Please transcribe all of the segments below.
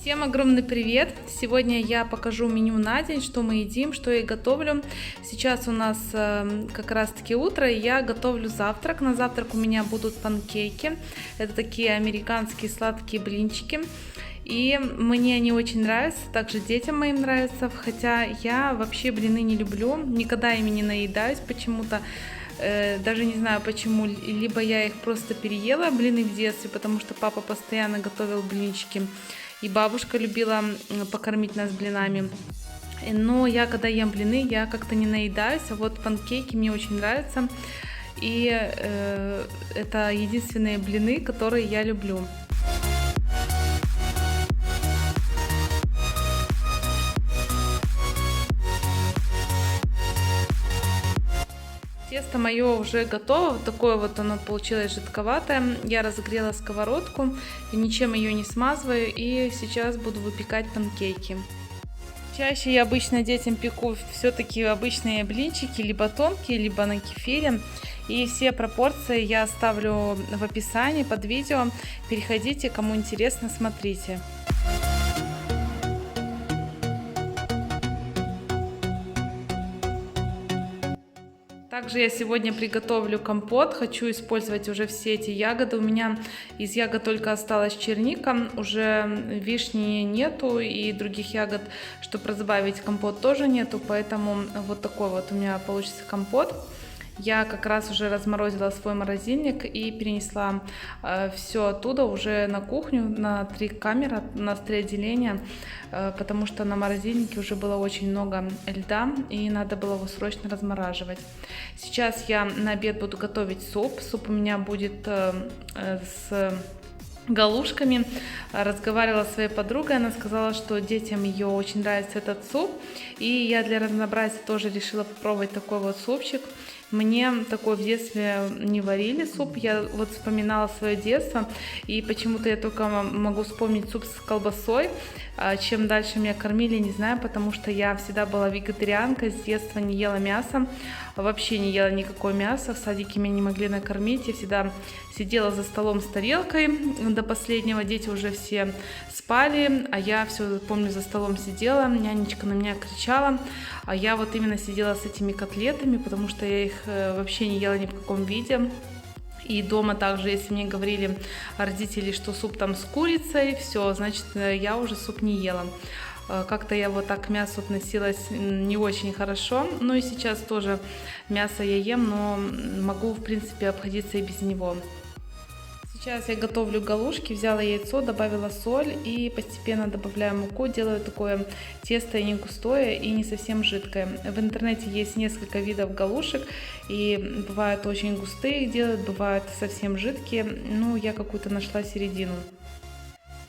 Всем огромный привет! Сегодня я покажу меню на день, что мы едим, что я готовлю. Сейчас у нас как раз таки утро, и я готовлю завтрак. На завтрак у меня будут панкейки. Это такие американские сладкие блинчики. И мне они очень нравятся, также детям моим нравятся, хотя я вообще блины не люблю, никогда ими не наедаюсь почему-то. Даже не знаю почему, либо я их просто переела, блины в детстве, потому что папа постоянно готовил блинчики, и бабушка любила покормить нас блинами. Но я, когда ем блины, я как-то не наедаюсь, а вот панкейки мне очень нравятся, и это единственные блины, которые я люблю. Тесто мое уже готово, вот такое вот оно получилось жидковатое. Я разогрела сковородку, и ничем ее не смазываю, и сейчас буду выпекать панкейки. Чаще я обычно детям пеку все-таки обычные блинчики, либо тонкие, либо на кефире. И все пропорции я оставлю в описании под видео. Переходите, кому интересно, смотрите. Также я сегодня приготовлю компот. Хочу использовать уже все эти ягоды. У меня из ягод только осталась черника. Уже вишни нету и других ягод, чтобы разбавить компот, тоже нету. Поэтому вот такой вот у меня получится компот. Я как раз уже разморозила свой морозильник и перенесла все оттуда уже на кухню, на 3 камеры, на 3 отделения, потому что на морозильнике уже было очень много льда и надо было его срочно размораживать. Сейчас я на обед буду готовить суп. Суп у меня будет с галушками. Разговаривала с своей подругой, она сказала, что детям ее очень нравится этот суп, и я для разнообразия тоже решила попробовать такой вот супчик. Мне такой в детстве не варили суп, я вот вспоминала свое детство, и почему-то я только могу вспомнить суп с колбасой. Чем дальше меня кормили, не знаю, потому что я всегда была вегетарианка, с детства не ела мясо, вообще не ела никакое мясо, в садике меня не могли накормить, я всегда сидела за столом с тарелкой до последнего, дети уже все спали, а я все, помню, за столом сидела, нянечка на меня кричала, а я вот именно сидела с этими котлетами, потому что я их вообще не ела ни в каком виде. И дома также, если мне говорили родители, что суп там с курицей, все, значит, я уже суп не ела. Как-то я вот так к мясу относилась не очень хорошо. Ну и сейчас тоже мясо я ем, но могу, в принципе, обходиться и без него. Сейчас я готовлю галушки, взяла яйцо, добавила соль и постепенно добавляю муку, делаю такое тесто не густое и не совсем жидкое. В интернете есть несколько видов галушек, и бывают очень густые делают, бывают совсем жидкие, ну я какую-то нашла середину.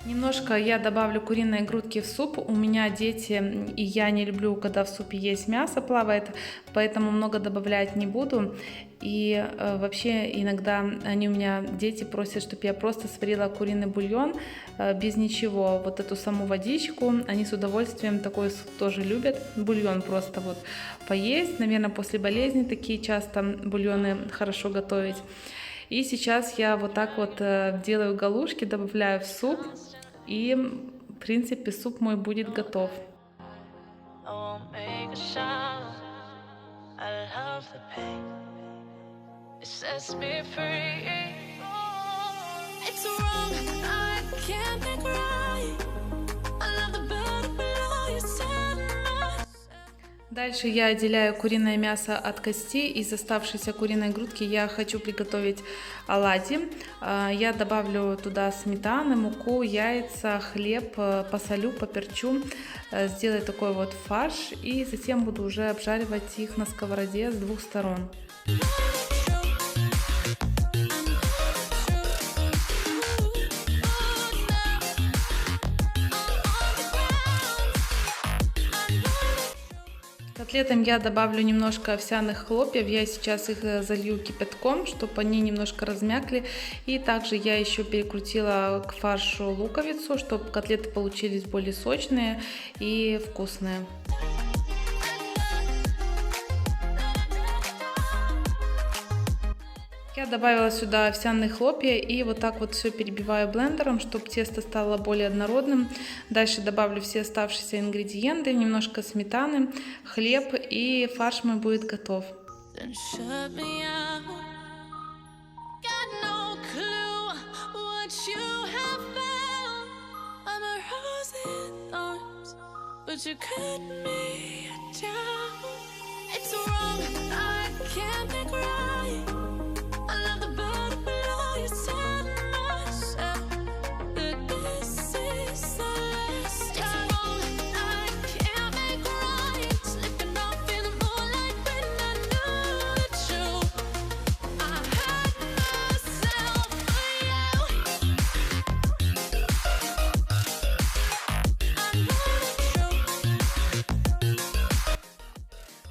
Немножко я добавлю куриной грудки в суп. У меня дети, и я не люблю, когда в супе есть мясо плавает, поэтому много добавлять не буду. И вообще иногда они у меня, дети, просят, чтобы я просто сварила куриный бульон без ничего. Вот эту саму водичку, они с удовольствием такой суп тоже любят. Бульон просто вот поесть. Наверное, после болезни такие часто бульоны хорошо готовить. И сейчас я вот так вот делаю галушки, добавляю в суп, и, в принципе, суп мой будет готов. Дальше я отделяю куриное мясо от кости. Из оставшейся куриной грудки я хочу приготовить оладьи. Я добавлю туда сметану, муку, яйца, хлеб, посолю, поперчу, сделаю такой вот фарш и затем буду уже обжаривать их на сковороде с 2 сторон. Котлетам я добавлю немножко овсяных хлопьев, я сейчас их залью кипятком, чтобы они немножко размякли. И также я еще перекрутила к фаршу луковицу, чтобы котлеты получились более сочные и вкусные. Я добавила сюда овсяные хлопья и вот так вот все перебиваю блендером, чтобы тесто стало более однородным. Дальше добавлю все оставшиеся ингредиенты, немножко сметаны, хлеб, и фарш мой будет готов.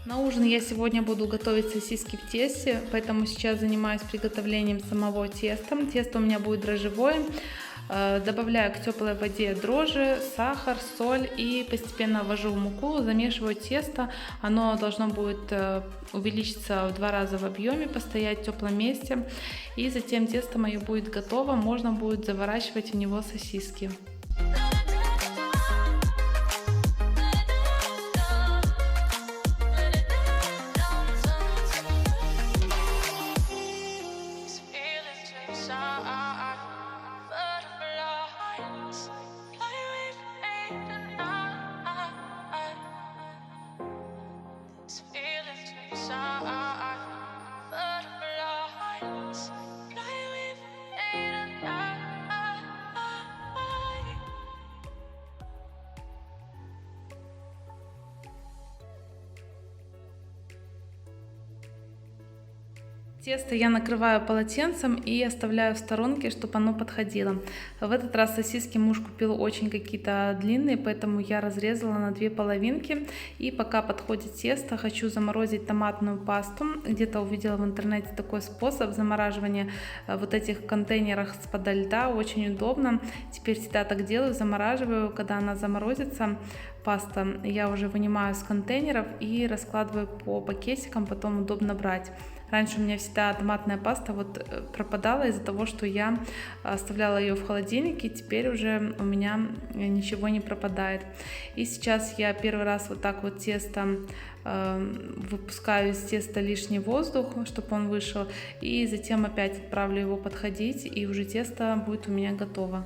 На ужин я сегодня буду готовить сосиски в тесте, поэтому сейчас занимаюсь приготовлением самого теста. Тесто у меня будет дрожжевое. Добавляю к теплой воде дрожжи, сахар, соль и постепенно ввожу в муку, замешиваю тесто. Оно должно будет увеличиться в 2 раза в объеме, постоять в теплом месте. И затем тесто мое будет готово, можно будет заворачивать в него сосиски. Тесто я накрываю полотенцем и оставляю в сторонке, чтобы оно подходило. В этот раз сосиски муж купил очень какие-то длинные, поэтому я разрезала на 2 половинки. И пока подходит тесто, хочу заморозить томатную пасту. Где-то увидела в интернете такой способ замораживания вот этих контейнерах из-под льда. Очень удобно. Теперь всегда так делаю, замораживаю. Когда она заморозится, паста, я уже вынимаю из контейнеров и раскладываю по пакетикам, потом удобно брать. Раньше у меня всегда томатная паста вот пропадала из-за того, что я оставляла ее в холодильнике, теперь уже у меня ничего не пропадает. И сейчас я первый раз вот так вот тесто выпускаю из теста лишний воздух, чтобы он вышел, и затем опять отправлю его подходить, и уже тесто будет у меня готово.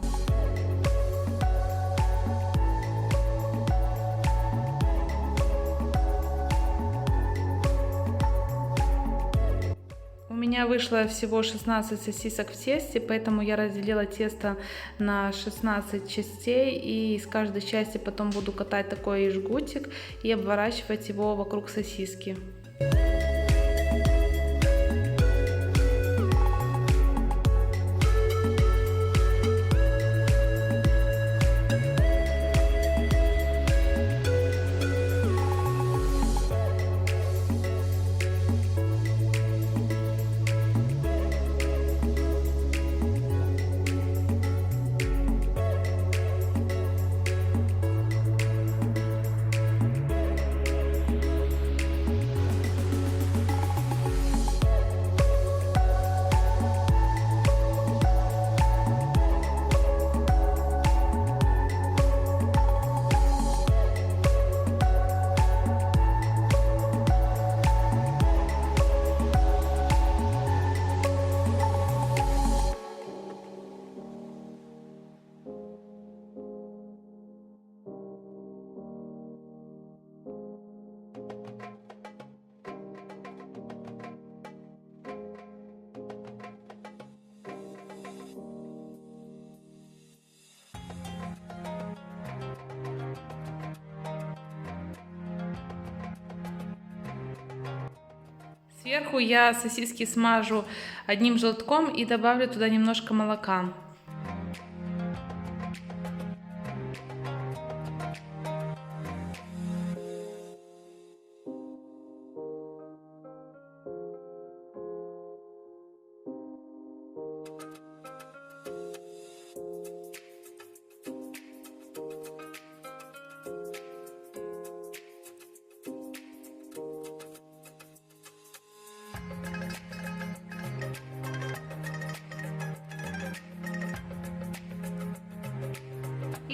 У меня вышло всего 16 сосисок в тесте, поэтому я разделила тесто на 16 частей, и из каждой части потом буду катать такой жгутик и обворачивать его вокруг сосиски. Сверху я сосиски смажу одним желтком и добавлю туда немножко молока.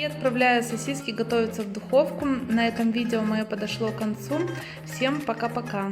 И отправляю сосиски готовиться в духовку. На этом видео мое подошло к концу. Всем пока-пока.